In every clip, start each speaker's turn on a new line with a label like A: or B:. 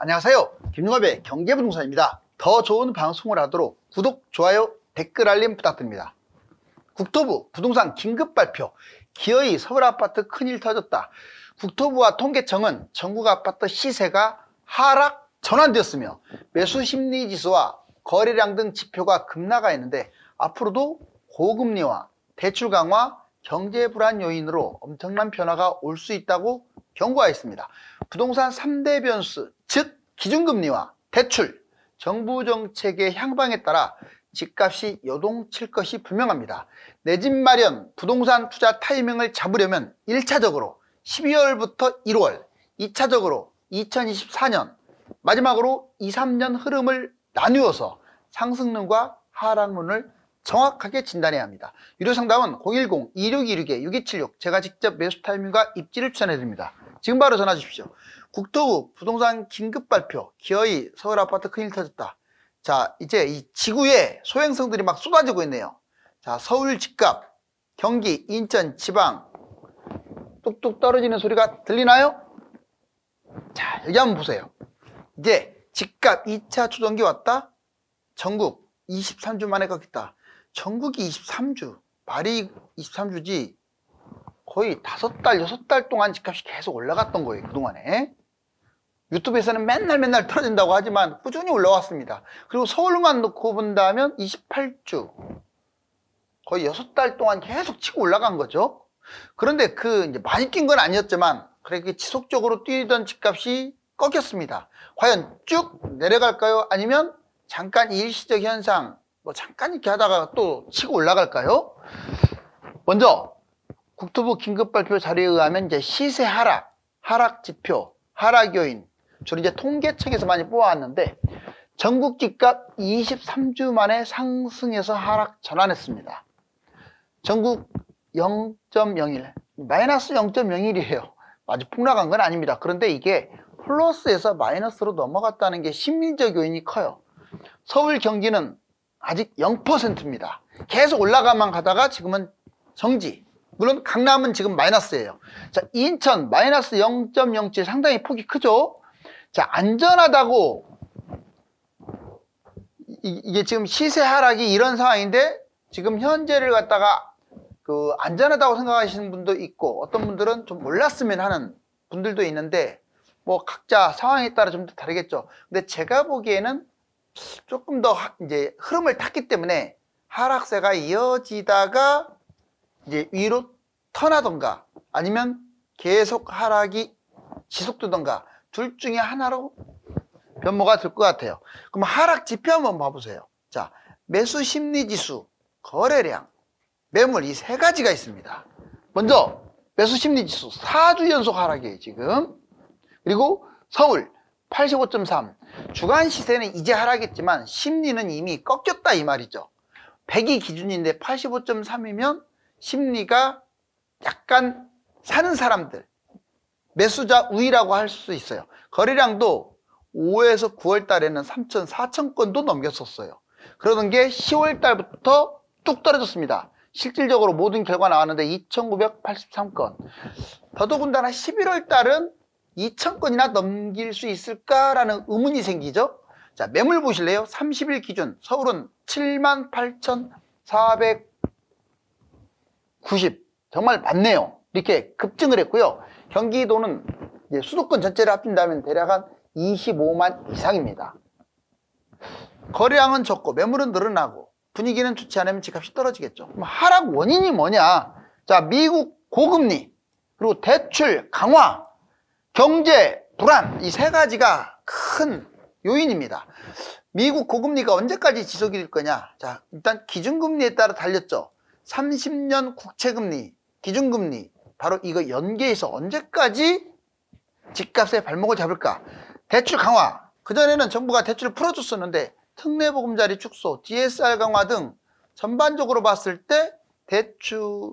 A: 안녕하세요. 김용합의 경제부동산입니다. 더 좋은 방송을 하도록 구독, 좋아요, 댓글 알림 부탁드립니다. 국토부 부동산 긴급 발표. 기어이 서울 아파트 큰일 터졌다. 국토부와 통계청은 전국 아파트 시세가 하락 전환되었으며 매수 심리 지수와 거래량 등 지표가 급락하 있는데 앞으로도 고금리와 대출 강화, 경제 불안 요인으로 엄청난 변화가 올 수 있다고 경고하였습니다. 부동산 3대 변수, 즉 기준금리와 대출, 정부 정책의 향방에 따라 집값이 요동칠 것이 분명합니다. 내 집 마련, 부동산 투자 타이밍을 잡으려면 1차적으로 12월부터 1월, 2차적으로 2024년, 마지막으로 2, 3년 흐름을 나누어서 상승론과 하락론을 정확하게 진단해야 합니다. 유료상담은 010-2626-6276 제가 직접 매수 타이밍과 입지를 추천해드립니다. 지금 바로 전화 주십시오. 국토부 부동산 긴급 발표, 기어이 서울 아파트 큰일 터졌다. 자, 이제 이 지구에 소행성들이 막 쏟아지고 있네요. 자, 서울 집값, 경기, 인천, 지방 뚝뚝 떨어지는 소리가 들리나요? 자, 여기 한번 보세요. 이제 집값 2차 조정기 왔다. 전국 23주 만에 꺾였다. 전국이 23주, 말이 23주지 거의 5달, 6달 동안 집값이 계속 올라갔던 거예요. 그동안에. 유튜브에서는 맨날 떨어진다고 하지만 꾸준히 올라왔습니다. 그리고 서울만 놓고 본다면 28주, 거의 6달 동안 계속 치고 올라간 거죠. 그런데 이제 많이 뛴 건 아니었지만 그렇게 지속적으로 뛰던 집값이 꺾였습니다. 과연 쭉 내려갈까요? 아니면 잠깐 일시적 현상, 잠깐 이렇게 하다가 또 치고 올라갈까요? 먼저 국토부 긴급 발표 자료에 의하면 이제 시세 하락 지표, 하락 요인, 주로 이제 통계청에서 많이 뽑아왔는데 전국 집값 23주 만에 상승해서 하락 전환했습니다. 전국 0.01, 마이너스 0.01이에요. 아주 폭락한 건 아닙니다. 그런데 이게 플러스에서 마이너스로 넘어갔다는 게 심리적 요인이 커요. 서울 경기는 아직 0%입니다. 계속 올라가만 가다가 지금은 정지. 물론 강남은 지금 마이너스예요. 자, 인천 마이너스 0.07 상당히 폭이 크죠. 자, 안전하다고 이게 지금 시세 하락이 이런 상황인데 지금 현재를 갖다가 안전하다고 생각하시는 분도 있고 어떤 분들은 좀 몰랐으면 하는 분들도 있는데 각자 상황에 따라 좀 다르겠죠. 근데 제가 보기에는 조금 더 이제 흐름을 탔기 때문에 하락세가 이어지다가 이제 위로 턴하던가 아니면 계속 하락이 지속되던가 둘 중에 하나로 변모가 될 것 같아요. 그럼 하락 지표 한번 봐보세요. 자, 매수 심리 지수, 거래량, 매물 이 세 가지가 있습니다. 먼저 매수 심리 지수 4주 연속 하락이에요 지금. 그리고 서울 85.3, 주간 시세는 이제 하락했지만 심리는 이미 꺾였다 이 말이죠. 100이 기준인데 85.3이면 심리가 약간 사는 사람들, 매수자 우위라고 할 수 있어요. 거래량도 5에서 9월 달에는 3천, 4천 건도 넘겼었어요. 그러던 게 10월 달부터 뚝 떨어졌습니다. 실질적으로 모든 결과 나왔는데 2,983건. 더더군다나 11월 달은 2,000건이나 넘길 수 있을까라는 의문이 생기죠. 자, 매물 보실래요? 30일 기준 서울은 78,490 정말 많네요. 이렇게 급증을 했고요. 경기도는 이제 수도권 전체를 합친다면 대략 한 25만 이상입니다. 거래량은 적고 매물은 늘어나고 분위기는 좋지 않으면 집값이 떨어지겠죠. 그럼 하락 원인이 뭐냐? 자, 미국 고금리, 그리고 대출 강화, 경제 불안, 이 세 가지가 큰 요인입니다. 미국 고금리가 언제까지 지속이 될 거냐? 자, 일단 기준금리에 따라 달렸죠. 30년 국채금리, 기준금리, 바로 이거 연계해서 언제까지 집값에 발목을 잡을까? 대출 강화, 그전에는 정부가 대출을 풀어줬었는데 특례보금자리 축소, DSR 강화 등 전반적으로 봤을 때 대출,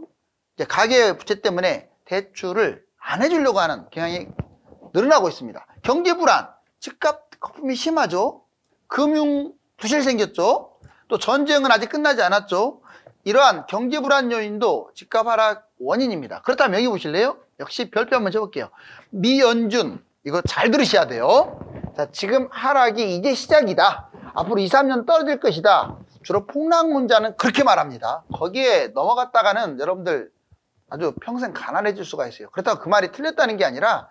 A: 이제 가계부채 때문에 대출을 안 해주려고 하는 경향이 늘어나고 있습니다. 경기 불안, 집값 거품이 심하죠. 금융 부실 생겼죠. 또 전쟁은 아직 끝나지 않았죠. 이러한 경기 불안 요인도 집값 하락 원인입니다. 그렇다면 여기 보실래요? 역시 별표 한번 쳐볼게요. 미연준, 이거 잘 들으셔야 돼요. 자, 지금 하락이 이제 시작이다. 앞으로 2, 3년 떨어질 것이다. 주로 폭락론자는 그렇게 말합니다. 거기에 넘어갔다가는 여러분들 아주 평생 가난해질 수가 있어요. 그렇다고 그 말이 틀렸다는 게 아니라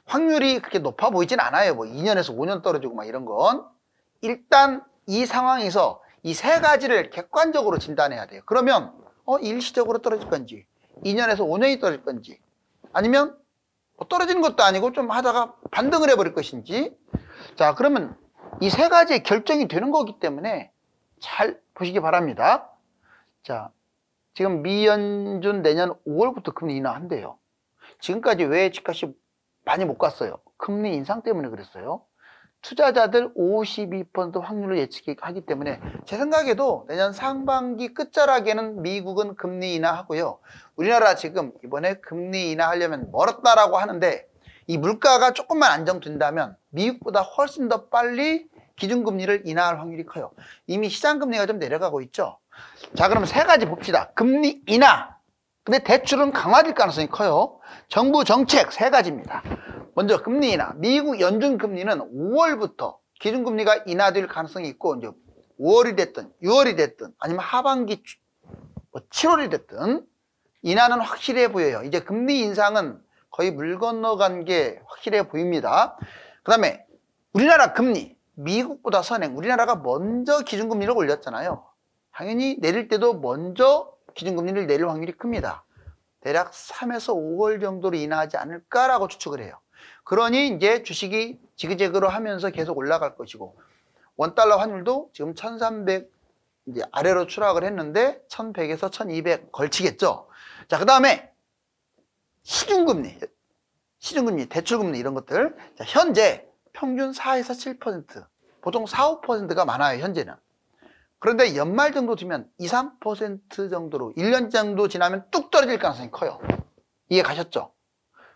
A: 확률이 그렇게 높아 보이진 않아요. 뭐 2년에서 5년 떨어지고 막 이런 건. 일단 이 상황에서 이 세 가지를 객관적으로 진단해야 돼요. 그러면 일시적으로 떨어질 건지 2년에서 5년이 떨어질 건지 아니면 뭐 떨어지는 것도 아니고 좀 하다가 반등을 해버릴 것인지. 자, 그러면 이 세 가지의 결정이 되는 거기 때문에 잘 보시기 바랍니다. 자, 지금 미연준 내년 5월부터 금리 인하한대요. 지금까지 왜 집값이 많이 못 갔어요? 금리 인상 때문에 그랬어요. 투자자들 52% 확률로 예측하기 때문에 제 생각에도 내년 상반기 끝자락에는 미국은 금리 인하하고요. 우리나라 지금 이번에 금리 인하하려면 멀었다라고 하는데 이 물가가 조금만 안정된다면 미국보다 훨씬 더 빨리 기준금리를 인하할 확률이 커요. 이미 시장금리가 좀 내려가고 있죠. 자, 그럼 세 가지 봅시다. 금리 인하. 근데 대출은 강화될 가능성이 커요. 정부 정책 세 가지입니다. 먼저 금리 인하. 미국 연준 금리는 5월부터 기준금리가 인하될 가능성이 있고 이제 5월이 됐든 6월이 됐든 아니면 하반기 7월이 됐든 인하는 확실해 보여요. 이제 금리 인상은 거의 물 건너간 게 확실해 보입니다. 그 다음에 우리나라 금리 미국보다 선행. 우리나라가 먼저 기준금리를 올렸잖아요. 당연히 내릴 때도 먼저 기준금리를 내릴 확률이 큽니다. 대략 3에서 5월 정도로 인하하지 않을까라고 추측을 해요. 그러니 이제 주식이 지그재그로 하면서 계속 올라갈 것이고 원달러 환율도 지금 1300 이제 아래로 추락을 했는데 1100에서 1200 걸치겠죠. 자, 그 다음에 시중금리, 대출금리 이런 것들. 자, 현재 평균 4에서 7%, 보통 4, 5%가 많아요, 현재는. 그런데 연말 정도 되면 2, 3% 정도로 1년 정도 지나면 뚝 떨어질 가능성이 커요. 이해 가셨죠?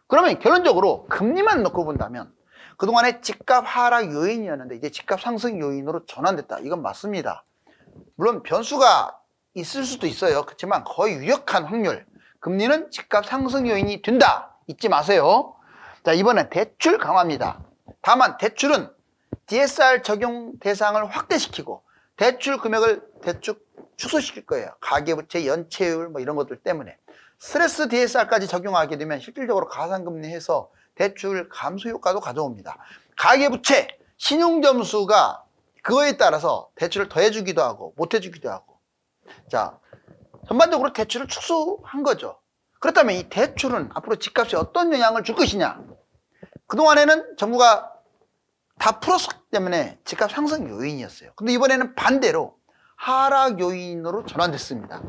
A: 그러면 결론적으로 금리만 놓고 본다면 그동안에 집값 하락 요인이었는데 이제 집값 상승 요인으로 전환됐다. 이건 맞습니다. 물론 변수가 있을 수도 있어요. 그렇지만 거의 유력한 확률. 금리는 집값 상승 요인이 된다. 잊지 마세요. 자, 이번엔 대출 강화입니다. 다만 대출은 DSR 적용 대상을 확대시키고 대출 금액을 대충 축소시킬 거예요. 가계부채, 연체율 뭐 이런 것들 때문에. 스트레스 DSR까지 적용하게 되면 실질적으로 가산금리해서 대출 감소 효과도 가져옵니다. 가계부채, 신용점수가 그거에 따라서 대출을 더 해주기도 하고 못 해주기도 하고. 자, 전반적으로 대출을 축소한 거죠. 그렇다면 이 대출은 앞으로 집값에 어떤 영향을 줄 것이냐. 그동안에는 정부가 다 풀었기 때문에 집값 상승 요인이었어요. 근데 이번에는 반대로 하락 요인으로 전환됐습니다.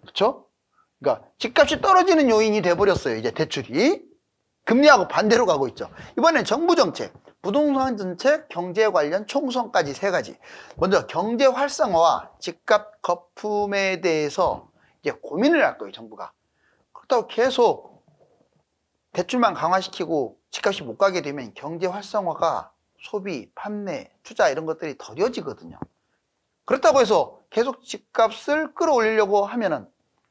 A: 그렇죠? 그러니까 집값이 떨어지는 요인이 돼버렸어요. 이제 대출이. 금리하고 반대로 가고 있죠. 이번엔 정부 정책, 부동산 정책, 경제 관련 총선까지 세 가지. 먼저 경제 활성화와 집값 거품에 대해서 이제 고민을 할 거예요, 정부가. 그렇다고 계속 대출만 강화시키고 집값이 못 가게 되면 경제 활성화가 소비, 판매, 투자 이런 것들이 더뎌지거든요. 그렇다고 해서 계속 집값을 끌어올리려고 하면은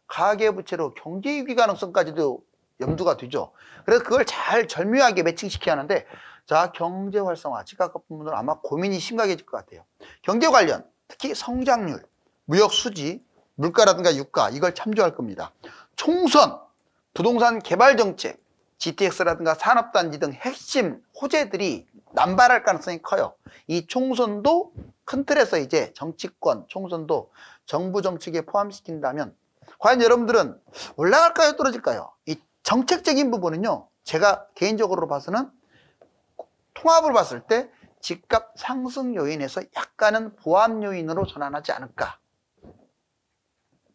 A: 가계부채로 경제위기 가능성까지도 염두가 되죠. 그래서 그걸 잘 절묘하게 매칭시켜야 하는데, 자, 경제 활성화, 집값 거품으로 아마 고민이 심각해질 것 같아요. 경제 관련, 특히 성장률, 무역 수지, 물가라든가 유가 이걸 참조할 겁니다. 총선, 부동산 개발 정책, GTX라든가 산업단지 등 핵심 호재들이 남발할 가능성이 커요. 이 총선도 큰 틀에서 이제 정치권 총선도 정부 정책에 포함시킨다면 과연 여러분들은 올라갈까요, 떨어질까요? 이 정책적인 부분은요, 제가 개인적으로 봐서는 통합을 봤을 때 집값 상승 요인에서 약간은 보완 요인으로 전환하지 않을까.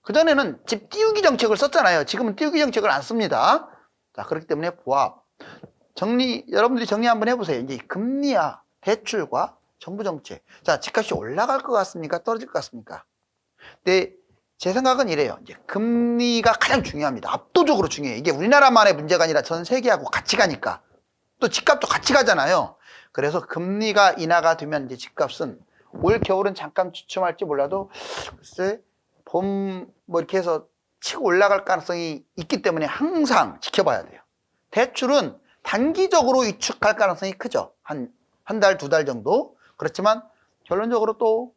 A: 그전에는 집 띄우기 정책을 썼잖아요. 지금은 띄우기 정책을 안 씁니다. 자, 그렇기 때문에 보합. 여러분들이 정리 한번 해보세요. 이제 금리와 대출과 정부 정책. 자, 집값이 올라갈 것 같습니까? 떨어질 것 같습니까? 근데 제 생각은 이래요. 이제 금리가 가장 중요합니다. 압도적으로 중요해요. 이게 우리나라만의 문제가 아니라 전 세계하고 같이 가니까. 또 집값도 같이 가잖아요. 그래서 금리가 인하가 되면 이제 집값은 올 겨울은 잠깐 주춤할지 몰라도 글쎄 봄 뭐 이렇게 해서 치고 올라갈 가능성이 있기 때문에 항상 지켜봐야 돼요. 대출은 단기적으로 위축할 가능성이 크죠. 한 달, 두 달 정도. 그렇지만 결론적으로 또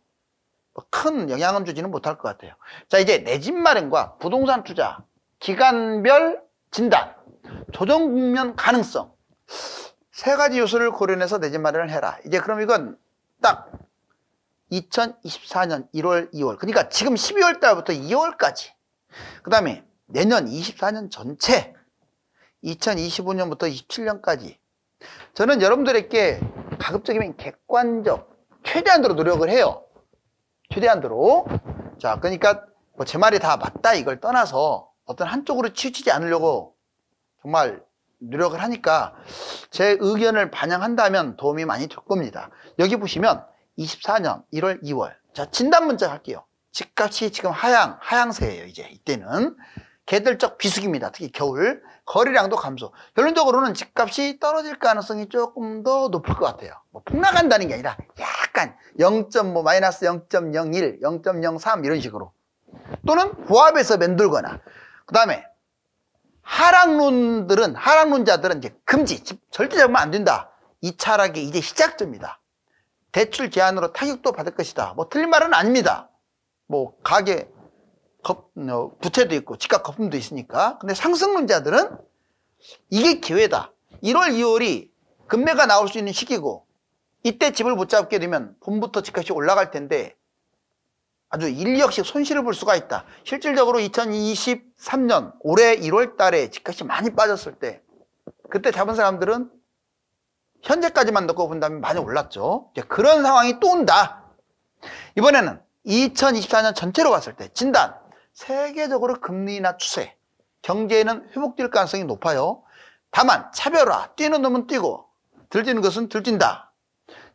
A: 큰 영향은 주지는 못할 것 같아요. 자, 이제 내 집 마련과 부동산 투자, 기간별 진단, 조정 국면 가능성. 세 가지 요소를 고려해서 내 집 마련을 해라. 이제 그럼 이건 딱 2024년 1월, 2월. 그러니까 지금 12월 달부터 2월까지. 그 다음에 내년 24년 전체. 2025년부터 27년까지. 저는 여러분들에게 가급적이면 객관적, 최대한으로 노력을 해요. 최대한으로. 자, 그러니까 뭐 제 말이 다 맞다 이걸 떠나서 어떤 한쪽으로 치우치지 않으려고 정말 노력을 하니까 제 의견을 반영한다면 도움이 많이 될 겁니다. 여기 보시면 24년 1월, 2월. 자, 진단 문자 할게요. 집값이 지금 하향세예요, 이제. 이때는. 계절적 비수기입니다. 특히 겨울. 거래량도 감소. 결론적으로는 집값이 떨어질 가능성이 조금 더 높을 것 같아요. 뭐 폭락한다는 게 아니라 약간 0.5, 마이너스 0.01, 0.03 이런 식으로. 또는 보합에서 맴돌거나. 그 다음에 하락론자들은 이제 금지. 절대 잡으면 안 된다. 이 차락이 이제 시작점이다. 대출 제한으로 타격도 받을 것이다. 뭐 틀린 말은 아닙니다. 뭐 가계 부채도 있고 집값 거품도 있으니까. 근데 상승론자들은 이게 기회다. 1월, 2월이 금매가 나올 수 있는 시기고 이때 집을 못 잡게 되면 봄부터 집값이 올라갈 텐데 아주 인력식 손실을 볼 수가 있다. 실질적으로 2023년 올해 1월 달에 집값이 많이 빠졌을 때 그때 잡은 사람들은 현재까지만 놓고 본다면 많이 올랐죠. 이제 그런 상황이 또 온다. 이번에는 2024년 전체로 봤을 때 진단. 세계적으로 금리 인하 추세. 경제에는 회복될 가능성이 높아요. 다만 차별화. 뛰는 놈은 뛰고 들뛰는 것은 들뛴다.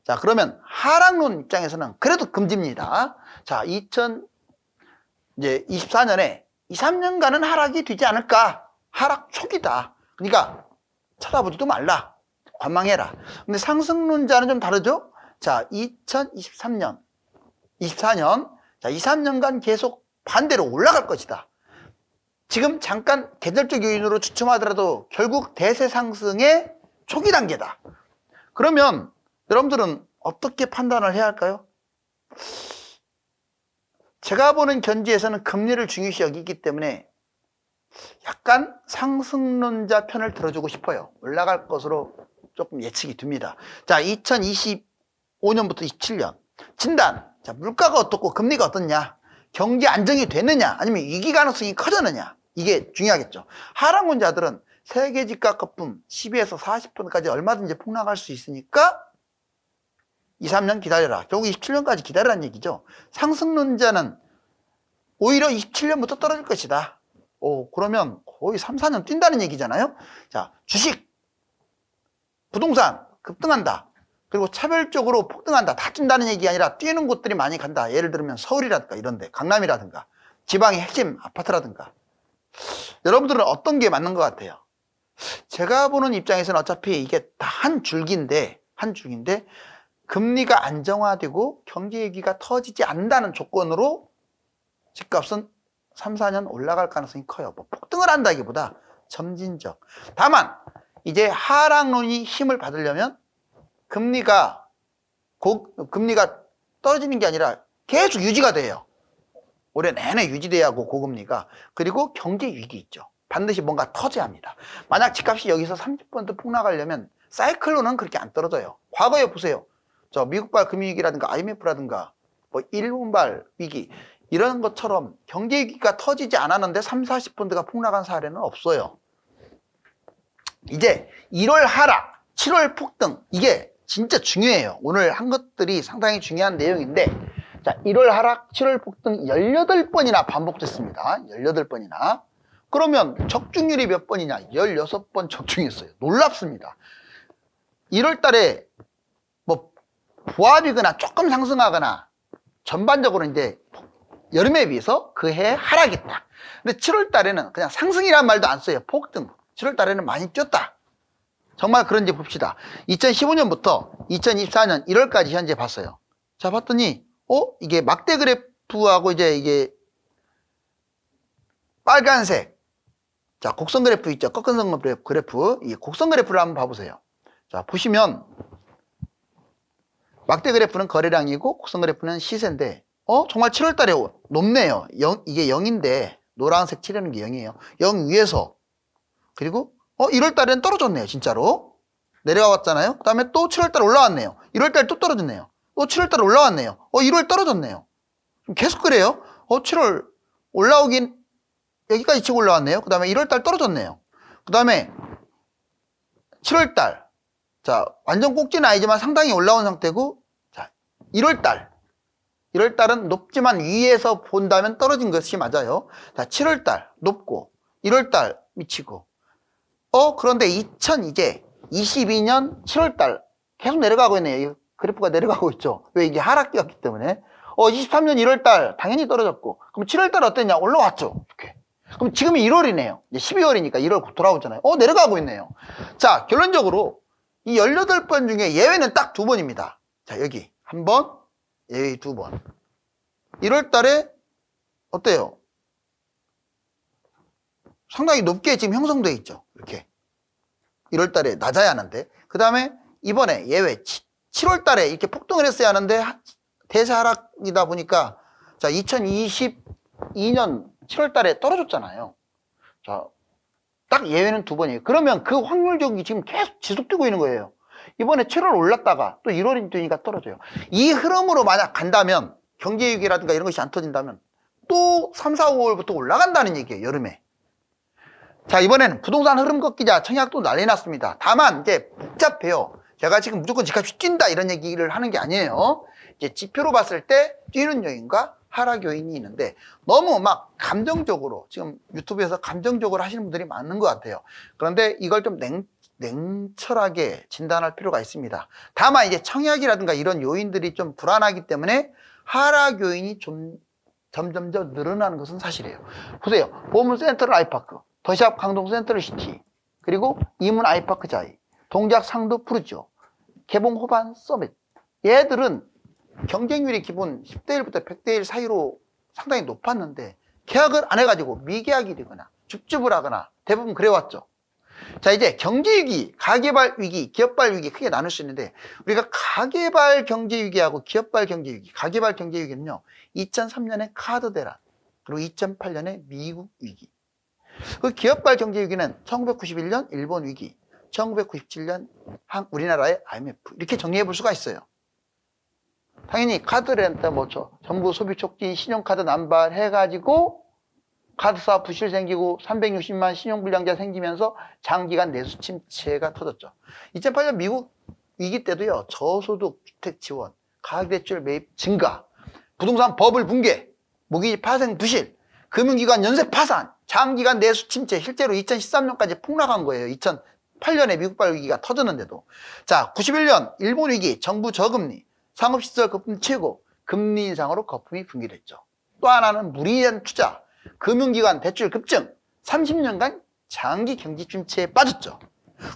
A: 자, 그러면 하락론 입장에서는 그래도 금지입니다. 자, 2024년에 2, 3년간은 하락이 되지 않을까? 하락 초기다. 그러니까 쳐다보지도 말라. 관망해라. 근데 상승론자는 좀 다르죠? 자, 2023년, 24년, 자, 2, 3년간 계속 반대로 올라갈 것이다. 지금 잠깐 계절적 요인으로 주춤하더라도 결국 대세 상승의 초기 단계다. 그러면 여러분들은 어떻게 판단을 해야 할까요? 제가 보는 견지에서는 금리를 중요시 여기기 때문에 약간 상승론자 편을 들어주고 싶어요. 올라갈 것으로 조금 예측이 됩니다. 자, 2025년부터 27년 진단. 자, 물가가 어떻고 금리가 어떻냐, 경제 안정이 되느냐 아니면 위기 가능성이 커졌느냐, 이게 중요하겠죠. 하락론자들은 세계 집값 거품 12에서 40%까지 얼마든지 폭락할 수 있으니까 2, 3년 기다려라. 결국 27년까지 기다리라는 얘기죠. 상승론자는 오히려 27년부터 떨어질 것이다. 그러면 거의 3, 4년 뛴다는 얘기잖아요. 자, 주식, 부동산 급등한다. 그리고 차별적으로 폭등한다. 다 뛴다는 얘기가 아니라 뛰는 곳들이 많이 간다. 예를 들면 서울이라든가 이런데, 강남이라든가 지방의 핵심 아파트라든가. 여러분들은 어떤 게 맞는 것 같아요? 제가 보는 입장에서는 어차피 이게 다 한 줄기인데 금리가 안정화되고 경제 위기가 터지지 않는다는 조건으로 집값은 3, 4년 올라갈 가능성이 커요. 뭐 폭등을 한다기보다 점진적. 다만 이제 하락론이 힘을 받으려면 금리가 떨어지는 게 아니라 계속 유지가 돼요. 올해 내내 유지돼야 하고 고금리가. 그리고 경제 위기 있죠. 반드시 뭔가 터져야 합니다. 만약 집값이 여기서 30% 폭락하려면 사이클론은 그렇게 안 떨어져요. 과거에 보세요. 저 미국발 금융위기라든가 IMF라든가 뭐 일본발 위기 이런 것처럼 경제 위기가 터지지 않았는데 30, 40%가 폭락한 사례는 없어요. 이제 1월 하락, 7월 폭등, 이게 진짜 중요해요. 오늘 한 것들이 상당히 중요한 내용인데, 자, 1월 하락, 7월 폭등 18번이나 반복됐습니다. 18번이나. 그러면 적중률이 몇 번이냐? 16번 적중했어요. 놀랍습니다. 1월 달에 뭐 보합이거나 조금 상승하거나 전반적으로 이제 여름에 비해서 그 해에 하락했다. 근데 7월 달에는 그냥 상승이란 말도 안 써요. 폭등. 7월 달에는 많이 뛰었다. 정말 그런지 봅시다. 2015년부터 2024년 1월까지 현재 봤어요. 자, 봤더니 이게 막대 그래프하고 이제 이게 빨간색 자, 곡선 그래프 있죠? 꺾은 그래프. 이 곡선 그래프를 한번 봐보세요. 자, 보시면 막대 그래프는 거래량이고 곡선 그래프는 시세인데 정말 7월 달에 높네요. 이게 0인데 노란색 칠하는 게 0이에요. 0 위에서 그리고 1월 달에는 떨어졌네요. 진짜로. 내려가 왔잖아요. 그 다음에 또 7월 달에 올라왔네요. 1월 달에 또 떨어졌네요. 또 7월 달에 올라왔네요. 1월 떨어졌네요. 계속 그래요. 7월 올라오긴 여기까지 치고 올라왔네요. 그 다음에 1월 달 떨어졌네요. 그 다음에 7월 달. 자, 완전 꼭지는 아니지만 상당히 올라온 상태고, 자, 1월 달. 1월 달은 높지만 위에서 본다면 떨어진 것이 맞아요. 자, 7월 달 높고, 1월 달 미치고. 그런데 이제 22년 7월 달 계속 내려가고 있네요. 이 그래프가 내려가고 있죠. 왜? 이게 하락기였기 때문에. 23년 1월 달 당연히 떨어졌고, 그럼 7월 달 어땠냐? 올라왔죠. 이렇게. 그럼 지금이 1월이네요. 이제 12월이니까 1월 곧 돌아오잖아요. 내려가고 있네요. 자, 결론적으로 이 18번 중에 예외는 딱 2번입니다. 자, 여기 한 번, 예외 2번. 1월 달에 어때요? 상당히 높게 지금 형성되어 있죠. 이렇게. 1월 달에 낮아야 하는데. 그 다음에 이번에 예외 7월 달에 이렇게 폭등을 했어야 하는데 대세 하락이다 보니까 자, 2022년 7월 달에 떨어졌잖아요. 자, 딱 예외는 2번이에요. 그러면 그 확률적이 지금 계속 지속되고 있는 거예요. 이번에 7월 올랐다가 또 1월이 되니까 떨어져요. 이 흐름으로 만약 간다면 경제위기라든가 이런 것이 안 터진다면 또 3, 4, 5월부터 올라간다는 얘기예요. 여름에. 자, 이번에는 부동산 흐름 꺾이자 청약도 난리 났습니다. 다만 이제 복잡해요. 제가 지금 무조건 집값이 뛴다 이런 얘기를 하는 게 아니에요. 이제 지표로 봤을 때 뛰는 요인과 하락 요인이 있는데 너무 막 감정적으로 지금 유튜브에서 감정적으로 하시는 분들이 많은 것 같아요. 그런데 이걸 좀 냉철하게 진단할 필요가 있습니다. 다만 이제 청약이라든가 이런 요인들이 좀 불안하기 때문에 하락 요인이 좀 점점 늘어나는 것은 사실이에요. 보세요. 보문 센트럴 아이파크, 더샵 강동 센트럴 시티, 그리고 이문 아이파크 자이, 동작 상도 푸르지오, 개봉 호반 서밋. 얘들은 경쟁률이 기본 10대 1부터 100대 1 사이로 상당히 높았는데 계약을 안 해가지고 미계약이 되거나 줍줍을 하거나 대부분 그래왔죠. 자, 이제 경제위기, 가계발 위기, 기업발 위기 크게 나눌 수 있는데 우리가 가계발 경제위기하고 기업발 경제위기, 가계발 경제위기는요 2003년에 카드 대란, 그리고 2008년에 미국 위기. 그 기업발 경제위기는 1991년 일본 위기, 1997년 우리나라의 IMF, 이렇게 정리해 볼 수가 있어요. 당연히 카드 렌트 정부 소비 촉진, 신용카드 남발 해가지고 카드사 부실 생기고 360만 신용불량자 생기면서 장기간 내수 침체가 터졌죠. 2008년 미국 위기 때도요, 저소득 주택 지원, 가계대출 매입 증가, 부동산 버블 붕괴, 모기지 파생 부실, 금융기관 연쇄 파산, 장기간 내수 침체, 실제로 2013년까지 폭락한 거예요. 2008년에 미국발 위기가 터졌는데도. 자, 91년 일본 위기, 정부 저금리, 상업시설 거품 최고, 금리 인상으로 거품이 붕괴됐죠. 또 하나는 무리한 투자, 금융기관 대출 급증, 30년간 장기 경기 침체에 빠졌죠.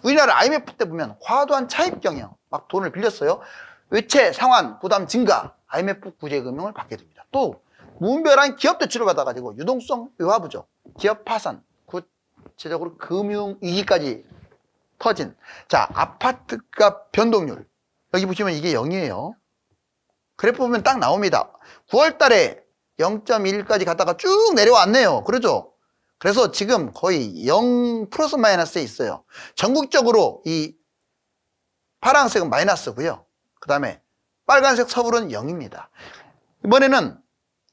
A: 우리나라 IMF 때 보면 과도한 차입 경영, 막 돈을 빌렸어요. 외채 상환 부담 증가, IMF 구제금융을 받게 됩니다. 또 무분별한 기업 대출을 받아가지고 유동성 외화 부족, 기업 파산, 구체적으로 금융위기까지 터진. 자, 아파트값 변동률, 여기 보시면 이게 0이에요. 그래프 보면 딱 나옵니다. 9월 달에 0.1까지 갔다가 쭉 내려왔네요. 그러죠? 그래서 지금 거의 0 플러스 마이너스에 있어요. 전국적으로 이 파란색은 마이너스고요. 그 다음에 빨간색 서울은 0입니다. 이번에는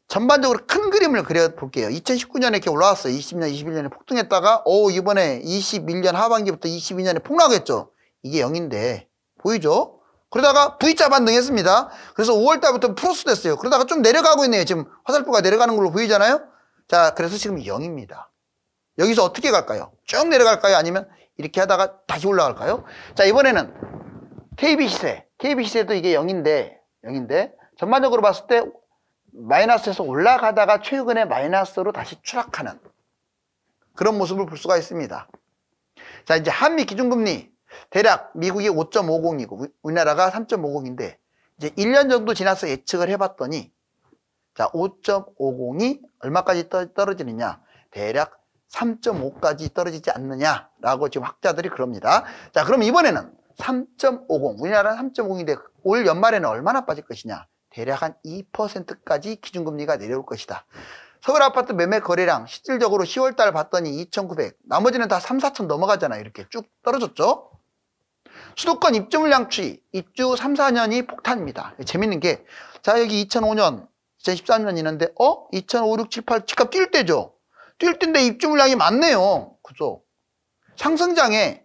A: 전반적으로 큰 그림을 그려볼게요. 2019년에 이렇게 올라왔어요. 20년, 21년에 폭등했다가 이번에 21년 하반기부터 22년에 폭락했죠. 이게 0인데 보이죠? 그러다가 V자 반등했습니다. 그래서 5월달부터 플러스 됐어요. 그러다가 좀 내려가고 있네요. 지금 화살표가 내려가는 걸로 보이잖아요. 자, 그래서 지금 0입니다. 여기서 어떻게 갈까요? 쭉 내려갈까요? 아니면 이렇게 하다가 다시 올라갈까요? 자, 이번에는 KB시세. KB시세도 이게 0인데 전반적으로 봤을 때 마이너스에서 올라가다가 최근에 마이너스로 다시 추락하는 그런 모습을 볼 수가 있습니다. 자, 이제 한미 기준금리 대략 미국이 5.50이고 우리나라가 3.50인데 이제 1년 정도 지나서 예측을 해봤더니 자, 5.50이 얼마까지 떨어지느냐? 대략 3.5까지 떨어지지 않느냐라고 지금 학자들이 그럽니다. 자, 그럼 이번에는 3.50, 우리나라는 3.50인데 올 연말에는 얼마나 빠질 것이냐? 대략 한 2%까지 기준금리가 내려올 것이다. 서울 아파트 매매 거래량 실질적으로 10월달 봤더니 2,900, 나머지는 다 3, 4천 넘어가잖아요. 이렇게 쭉 떨어졌죠. 수도권 입주 물량 추이, 입주 3, 4년이 폭탄입니다. 재밌는 게, 자, 여기 2005년, 2013년 있는데, 2005, 6, 7, 8 집값 뛸 때죠. 뛸 때인데 입주 물량이 많네요. 그죠? 상승장에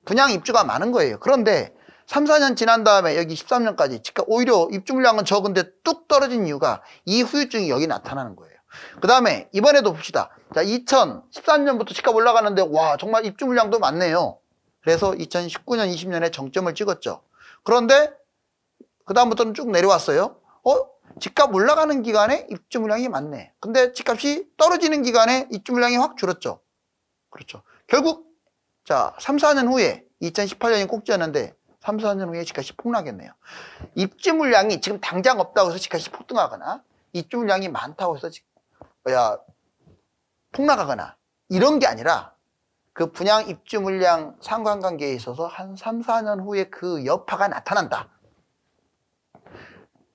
A: 분양 입주가 많은 거예요. 그런데 3, 4년 지난 다음에 여기 13년까지 집값 오히려 입주 물량은 적은데 뚝 떨어진 이유가 이 후유증이 여기 나타나는 거예요. 그 다음에 이번에도 봅시다. 자, 2013년부터 집값 올라가는데 와, 정말 입주 물량도 많네요. 그래서 2019년, 20년에 정점을 찍었죠. 그런데 그 다음부터는 쭉 내려왔어요. 집값 올라가는 기간에 입주 물량이 많네. 근데 집값이 떨어지는 기간에 입주 물량이 확 줄었죠. 그렇죠. 결국 자, 3, 4년 후에 2018년이 꼭지였는데 3, 4년 후에 집값이 폭락했네요. 입주 물량이 지금 당장 없다고 해서 집값이 폭등하거나 입주 물량이 많다고 해서 폭락하거나 이런 게 아니라 그 분양 입주 물량 상관관계에 있어서 한 3, 4년 후에 그 여파가 나타난다.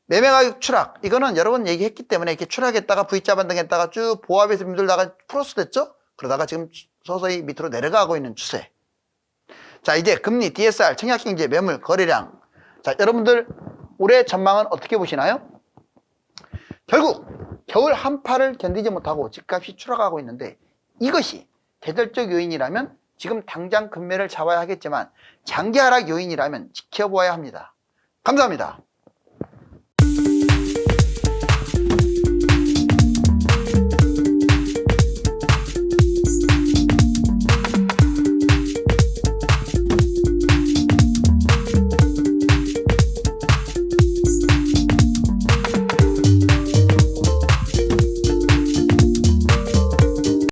A: 매매가격 추락, 이거는 여러 번 얘기했기 때문에 이렇게 추락했다가 V자 반등했다가 쭉 보합에서 밀다가 플러스 됐죠? 그러다가 지금 서서히 밑으로 내려가고 있는 추세. 자, 이제 금리, DSR, 청약경제, 매물, 거래량. 자, 여러분들 올해 전망은 어떻게 보시나요? 결국 겨울 한파를 견디지 못하고 집값이 추락하고 있는데 이것이 계절적 요인이라면 지금 당장 금매를 잡아야 하겠지만 장기 하락 요인이라면 지켜보아야 합니다. 감사합니다.